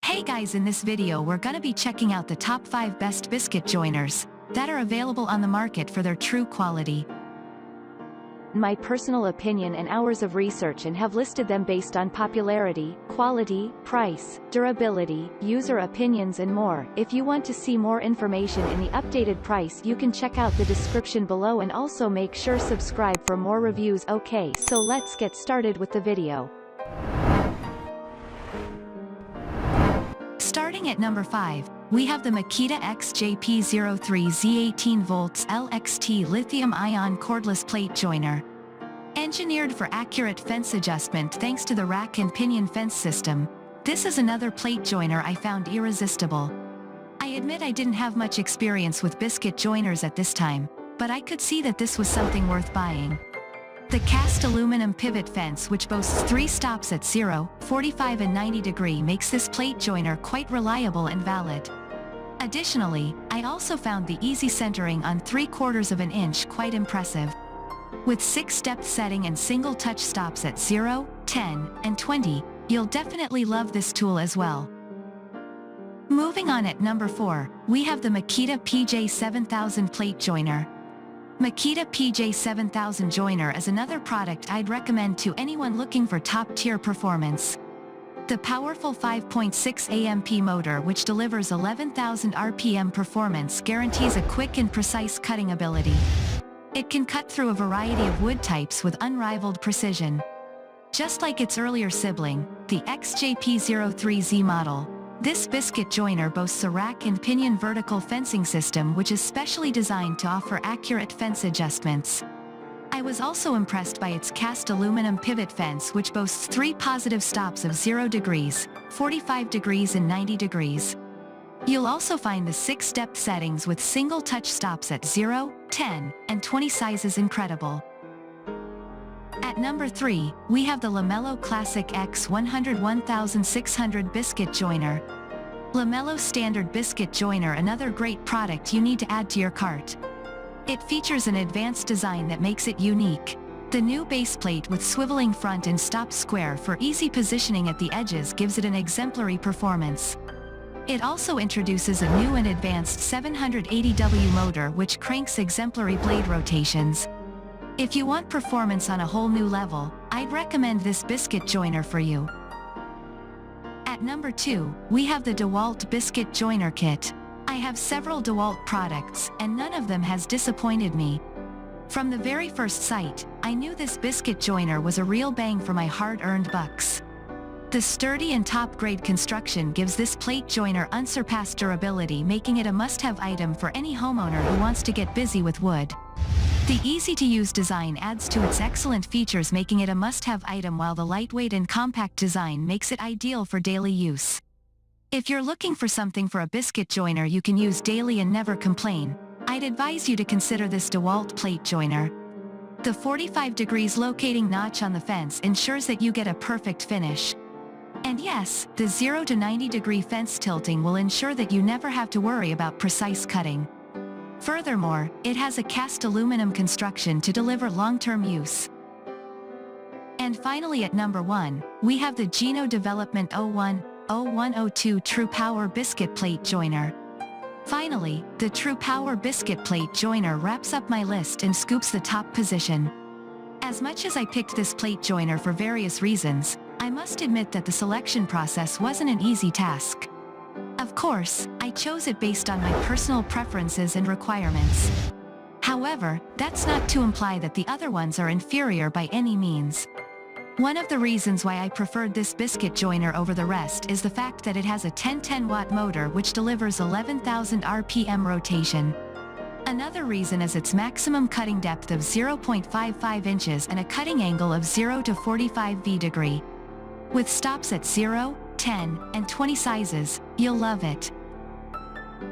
Hey guys, in this video we're gonna be checking out the top 5 best biscuit joiners that are available on the market for their true quality. My personal opinion and hours of research and have listed them based on popularity, quality, price, durability, user opinions and more. If you want to see more information in the updated price, you can check out the description below and also make sure subscribe for more reviews. Okay, so let's get started with the video. Starting at number 5, we have the Makita XJP03Z18V LXT Lithium-Ion Cordless Plate Joiner. Engineered for accurate fence adjustment thanks to the rack and pinion fence system, this is another plate joiner I found irresistible. I admit I didn't have much experience with biscuit joiners at this time, but I could see that this was something worth buying. The cast aluminum pivot fence, which boasts 3 stops at 0, 45 and 90 degree, makes this plate joiner quite reliable and valid. Additionally, I also found the easy centering on 3/4 of an inch quite impressive. With 6 depth setting and single touch stops at 0, 10, and 20, you'll definitely love this tool as well. Moving on at number 4, we have the Makita PJ7000 Plate Joiner. Makita PJ7000 Joiner is another product I'd recommend to anyone looking for top-tier performance. The powerful 5.6 AMP motor, which delivers 11,000 RPM performance, guarantees a quick and precise cutting ability. It can cut through a variety of wood types with unrivaled precision. Just like its earlier sibling, the XJP03Z model, this biscuit joiner boasts a rack and pinion vertical fencing system which is specially designed to offer accurate fence adjustments. I was also impressed by its cast aluminum pivot fence, which boasts 3 positive stops of 0 degrees, 45 degrees and 90 degrees. You'll also find the 6 depth settings with single touch stops at 0, 10, and 20 sizes incredible. At number 3, we have the Lamello Classic X100-1600 Biscuit Joiner. Lamello Standard Biscuit Joiner, another great product you need to add to your cart. It features an advanced design that makes it unique. The new base plate with swiveling front and stop square for easy positioning at the edges gives it an exemplary performance. It also introduces a new and advanced 780W motor which cranks exemplary blade rotations. If you want performance on a whole new level, I'd recommend this biscuit joiner for you. At number 2, we have the DeWalt Biscuit Joiner Kit. I have several DeWalt products, and none of them has disappointed me. From the very first sight, I knew this biscuit joiner was a real bang for my hard-earned bucks. The sturdy and top-grade construction gives this plate joiner unsurpassed durability, making it a must-have item for any homeowner who wants to get busy with wood. The easy-to-use design adds to its excellent features, making it a must-have item, while the lightweight and compact design makes it ideal for daily use. If you're looking for something for a biscuit joiner you can use daily and never complain, I'd advise you to consider this DeWalt plate joiner. The 45 degrees locating notch on the fence ensures that you get a perfect finish. And yes, the 0 to 90 degree fence tilting will ensure that you never have to worry about precise cutting. Furthermore, it has a cast aluminum construction to deliver long-term use. And finally at number 1, we have the Geno Development 01-0102 TruePower Biscuit Plate Joiner. Finally, the TruePower Biscuit Plate Joiner wraps up my list and scoops the top position. As much as I picked this plate joiner for various reasons, I must admit that the selection process wasn't an easy task. Of course, I chose it based on my personal preferences and requirements. However, that's not to imply that the other ones are inferior by any means. One of the reasons why I preferred this biscuit joiner over the rest is the fact that it has a 1010-watt motor which delivers 11,000 RPM rotation. Another reason is its maximum cutting depth of 0.55 inches and a cutting angle of 0 to 45 degree. With stops at 0, 10, and 20 sizes, you'll love it.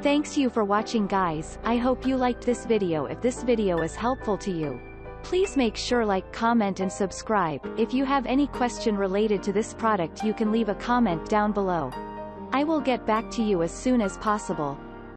Thanks you for watching guys. I hope you liked this video. If this video is helpful to you, please make sure like, comment and subscribe. If you have any question related to this product you can leave a comment down below. I will get back to you as soon as possible.